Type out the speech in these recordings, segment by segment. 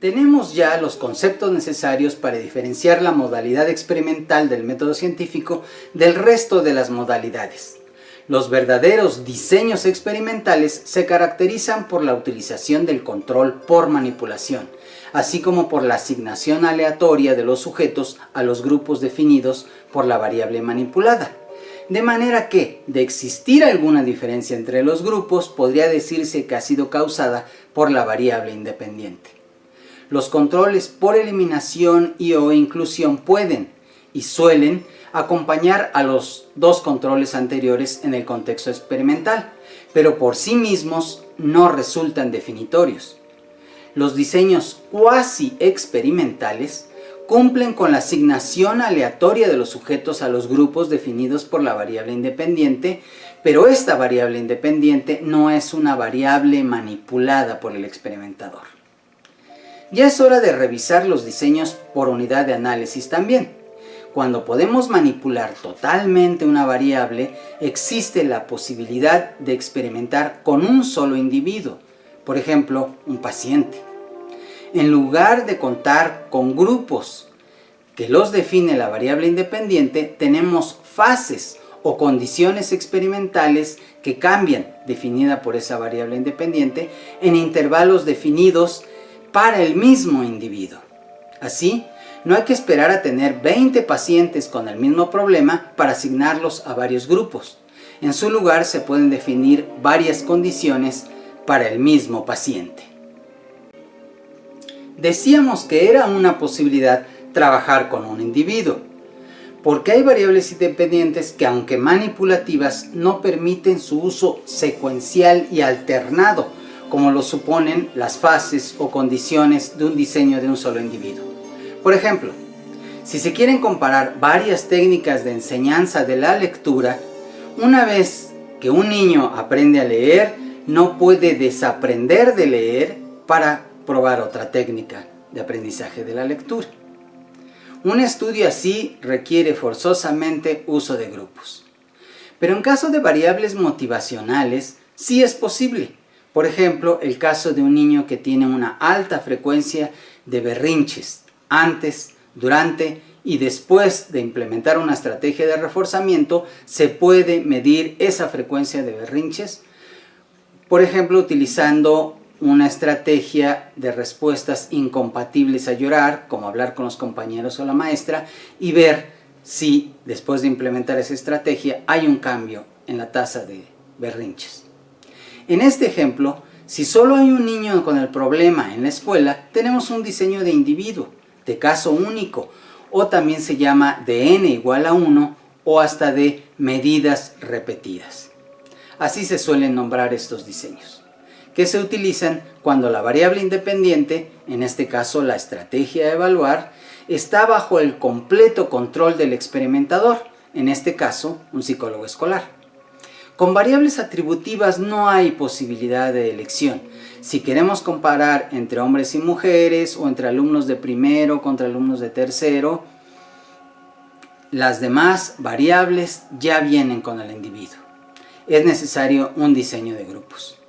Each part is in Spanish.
tenemos ya los conceptos necesarios para diferenciar la modalidad experimental del método científico del resto de las modalidades. Los verdaderos diseños experimentales se caracterizan por la utilización del control por manipulación, así como por la asignación aleatoria de los sujetos a los grupos definidos por la variable manipulada. De manera que, de existir alguna diferencia entre los grupos, podría decirse que ha sido causada por la variable independiente. Los controles por eliminación y o inclusión pueden y suelen acompañar a los dos controles anteriores en el contexto experimental, pero por sí mismos no resultan definitorios. Los diseños cuasi experimentales cumplen con la asignación aleatoria de los sujetos a los grupos definidos por la variable independiente, pero esta variable independiente no es una variable manipulada por el experimentador. Ya es hora de revisar los diseños por unidad de análisis también. Cuando podemos manipular totalmente una variable, existe la posibilidad de experimentar con un solo individuo, por ejemplo, un paciente. En lugar de contar con grupos que los define la variable independiente, tenemos fases o condiciones experimentales que cambian, definida por esa variable independiente, en intervalos definidos para el mismo individuo. Así, no hay que esperar a tener 20 pacientes con el mismo problema para asignarlos a varios grupos. En su lugar se pueden definir varias condiciones para el mismo paciente. Decíamos que era una posibilidad trabajar con un individuo, porque hay variables independientes que, aunque manipulativas, no permiten su uso secuencial y alternado, como lo suponen las fases o condiciones de un diseño de un solo individuo. Por ejemplo, si se quieren comparar varias técnicas de enseñanza de la lectura, una vez que un niño aprende a leer, no puede desaprender de leer para probar otra técnica de aprendizaje de la lectura. Un estudio así requiere forzosamente uso de grupos. Pero en caso de variables motivacionales, sí es posible. Por ejemplo, el caso de un niño que tiene una alta frecuencia de berrinches antes, durante y después de implementar una estrategia de reforzamiento, se puede medir esa frecuencia de berrinches, por ejemplo, utilizando una estrategia de respuestas incompatibles a llorar, como hablar con los compañeros o la maestra, y ver si después de implementar esa estrategia hay un cambio en la tasa de berrinches. En este ejemplo, si solo hay un niño con el problema en la escuela, tenemos un diseño de individuo, de caso único, o también se llama de n igual a 1 o hasta de medidas repetidas. Así se suelen nombrar estos diseños, que se utilizan cuando la variable independiente, en este caso la estrategia a evaluar, está bajo el completo control del experimentador, en este caso un psicólogo escolar. Con variables atributivas no hay posibilidad de elección. Si queremos comparar entre hombres y mujeres o entre alumnos de primero contra alumnos de tercero, las demás variables ya vienen con el individuo. Es necesario un diseño de grupos.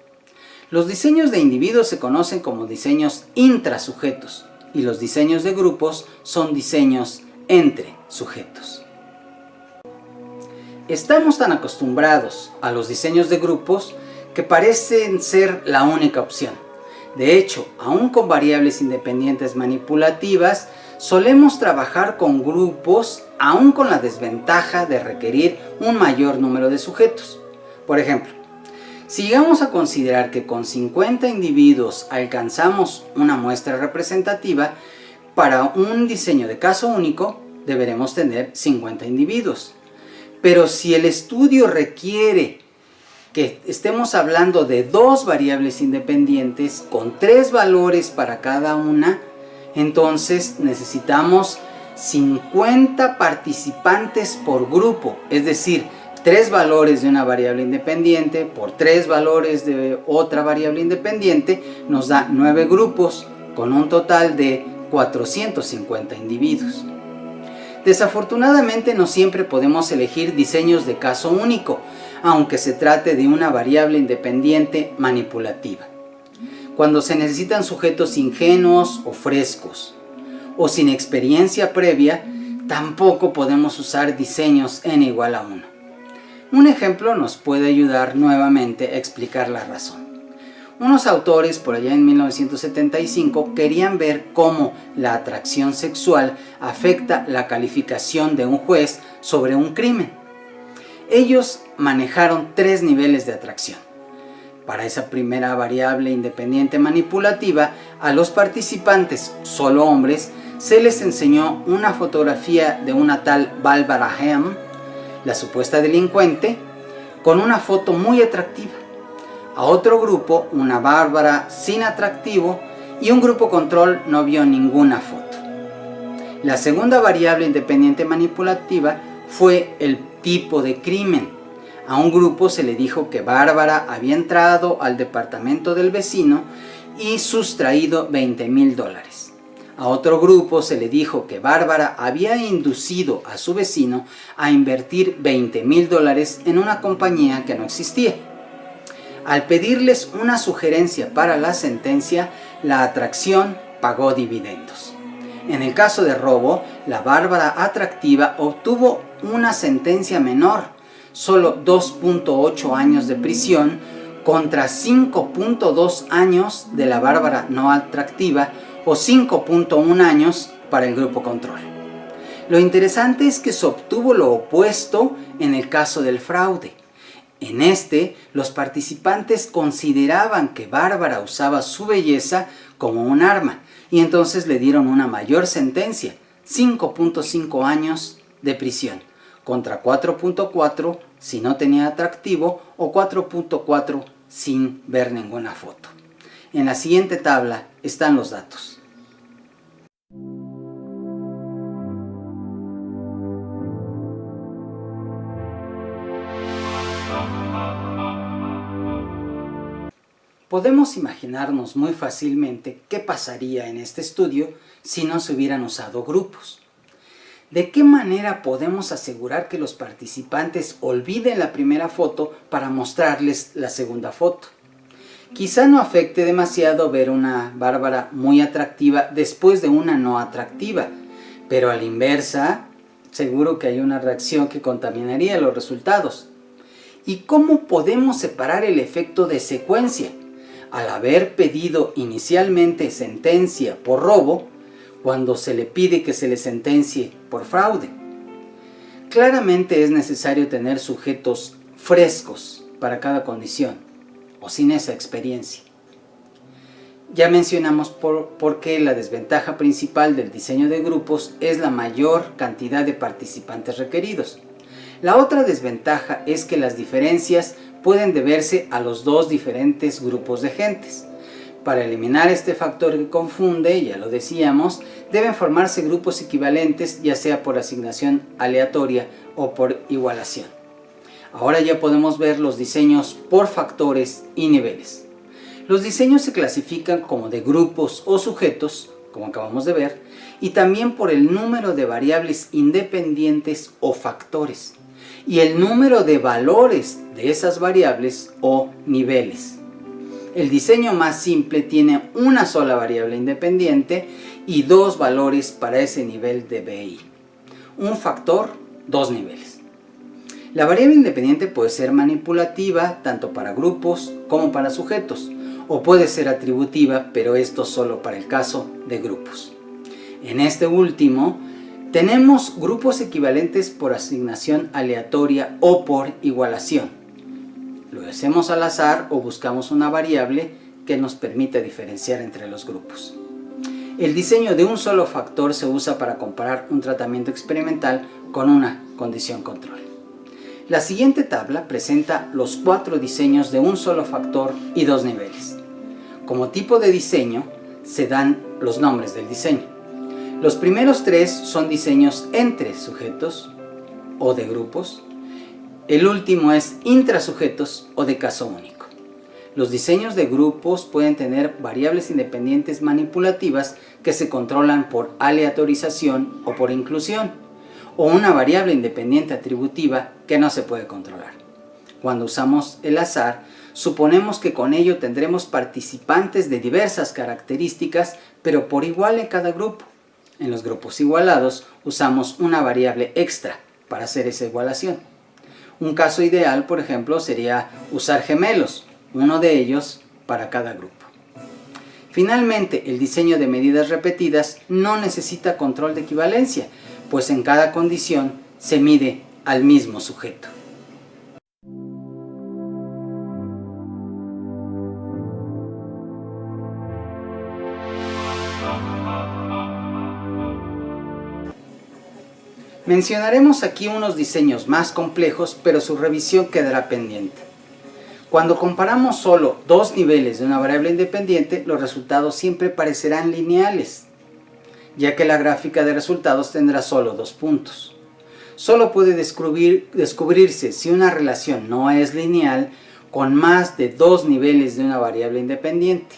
Los diseños de individuos se conocen como diseños intrasujetos y los diseños de grupos son diseños entre sujetos. Estamos tan acostumbrados a los diseños de grupos que parecen ser la única opción. De hecho, aún con variables independientes manipulativas, solemos trabajar con grupos aún con la desventaja de requerir un mayor número de sujetos. Por ejemplo, si llegamos a considerar que con 50 individuos alcanzamos una muestra representativa, para un diseño de caso único deberemos tener 50 individuos. Pero si el estudio requiere que estemos hablando de dos variables independientes con 3 valores para cada una, entonces necesitamos 50 participantes por grupo, es decir, 3 valores de una variable independiente por 3 valores de otra variable independiente nos da 9 grupos con un total de 450 individuos. Desafortunadamente no siempre podemos elegir diseños de caso único, aunque se trate de una variable independiente manipulativa. cuando se necesitan sujetos ingenuos o frescos, o sin experiencia previa, tampoco podemos usar diseños n igual a 1. Un ejemplo nos puede ayudar nuevamente a explicar la razón. Unos autores por allá en 1975 querían ver cómo la atracción sexual afecta la calificación de un juez sobre un crimen. Ellos manejaron 3 niveles de atracción. Para esa primera variable independiente manipulativa, a los participantes, solo hombres, se les enseñó una fotografía de una tal Barbara Ham, la supuesta delincuente, con una foto muy atractiva. A otro grupo, una Bárbara sin atractivo, y un grupo control no vio ninguna foto. La segunda variable independiente manipulativa fue el tipo de crimen. A un grupo se le dijo que Bárbara había entrado al departamento del vecino y sustraído $20,000. A otro grupo se le dijo que Bárbara había inducido a su vecino a invertir $20,000 en una compañía que no existía. Al pedirles una sugerencia para la sentencia, la atracción pagó dividendos. En el caso de robo, la Bárbara atractiva obtuvo una sentencia menor, solo 2.8 años de prisión contra 5.2 años de la Bárbara no atractiva o 5.1 años para el grupo control. Lo interesante es que se obtuvo lo opuesto en el caso del fraude. En este, los participantes consideraban que Bárbara usaba su belleza como un arma y entonces le dieron una mayor sentencia, 5.5 años de prisión, contra 4.4 si no tenía atractivo o 4.4 sin ver ninguna foto. En la siguiente tabla están los datos. Podemos imaginarnos muy fácilmente qué pasaría en este estudio si no se hubieran usado grupos. ¿De qué manera podemos asegurar que los participantes olviden la primera foto para mostrarles la segunda foto? Quizá no afecte demasiado ver una Bárbara muy atractiva después de una no atractiva, pero a la inversa, seguro que hay una reacción que contaminaría los resultados. ¿Y cómo podemos separar el efecto de secuencia? Al haber pedido inicialmente sentencia por robo, cuando se le pide que se le sentencie por fraude. Claramente es necesario tener sujetos frescos para cada condición, o sin esa experiencia. Ya mencionamos por qué la desventaja principal del diseño de grupos es la mayor cantidad de participantes requeridos. La otra desventaja es que las diferencias pueden deberse a los dos diferentes grupos de gentes. Para eliminar este factor que confunde, ya lo decíamos, deben formarse grupos equivalentes, ya sea por asignación aleatoria o por igualación. Ahora ya podemos ver los diseños por factores y niveles. Los diseños se clasifican como de grupos o sujetos, como acabamos de ver, y también por el número de variables independientes o factores, y el número de valores de esas variables o niveles. El diseño más simple tiene una sola variable independiente y 2 valores para ese nivel de BI. Un factor, 2 niveles. La variable independiente puede ser manipulativa tanto para grupos como para sujetos, o puede ser atributiva, pero esto solo para el caso de grupos. En este último, tenemos grupos equivalentes por asignación aleatoria o por igualación. Lo hacemos al azar o buscamos una variable que nos permita diferenciar entre los grupos. El diseño de un solo factor se usa para comparar un tratamiento experimental con una condición control. La siguiente tabla presenta los 4 diseños de un solo factor y 2 niveles. Como tipo de diseño se dan los nombres del diseño. Los primeros 3 son diseños entre sujetos o de grupos. El último es intrasujetos o de caso único. Los diseños de grupos pueden tener variables independientes manipulativas que se controlan por aleatorización o por inclusión, o una variable independiente atributiva que no se puede controlar. Cuando usamos el azar, Suponemos que con ello tendremos participantes de diversas características, pero por igual en cada grupo. En los grupos igualados usamos una variable extra para hacer esa igualación. Un caso ideal, por ejemplo, sería usar gemelos, uno de ellos para cada grupo. Finalmente, el diseño de medidas repetidas no necesita control de equivalencia, pues en cada condición se mide al mismo sujeto. Mencionaremos aquí unos diseños más complejos, pero su revisión quedará pendiente. Cuando comparamos solo dos niveles de una variable independiente, los resultados siempre parecerán lineales, ya que la gráfica de resultados tendrá solo 2 puntos. Solo puede descubrirse si una relación no es lineal con más de 2 niveles de una variable independiente.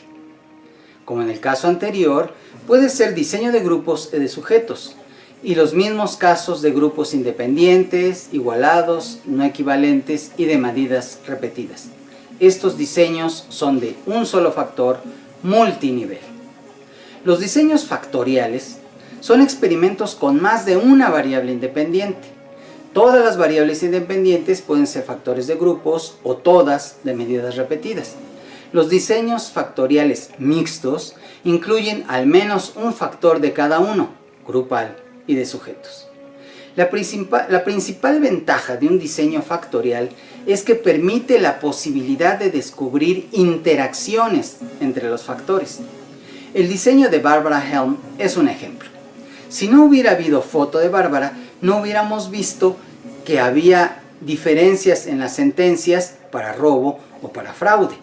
Como en el caso anterior, puede ser diseño de grupos y de sujetos, y los mismos casos de grupos independientes, igualados, no equivalentes y de medidas repetidas. Estos diseños son de un solo factor multinivel. Los diseños factoriales son experimentos con más de una variable independiente. Todas las variables independientes pueden ser factores de grupos o todas de medidas repetidas. Los diseños factoriales mixtos incluyen al menos un factor de cada uno, grupal y de sujetos. La principal ventaja de un diseño factorial es que permite la posibilidad de descubrir interacciones entre los factores. El diseño de Barbara Helm es un ejemplo. Si no hubiera habido foto de Bárbara, no hubiéramos visto que había diferencias en las sentencias para robo o para fraude,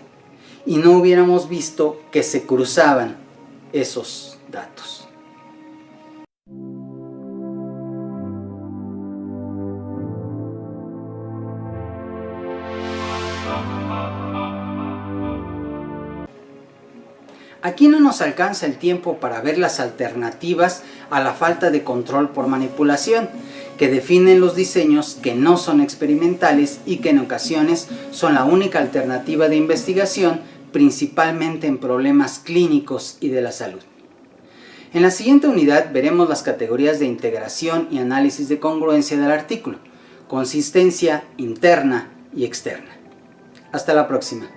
y no hubiéramos visto que se cruzaban esos datos. Aquí no nos alcanza el tiempo para ver las alternativas a la falta de control por manipulación, que definen los diseños que no son experimentales y que en ocasiones son la única alternativa de investigación, principalmente en problemas clínicos y de la salud. En la siguiente unidad veremos las categorías de integración y análisis de congruencia del artículo, consistencia interna y externa. Hasta la próxima.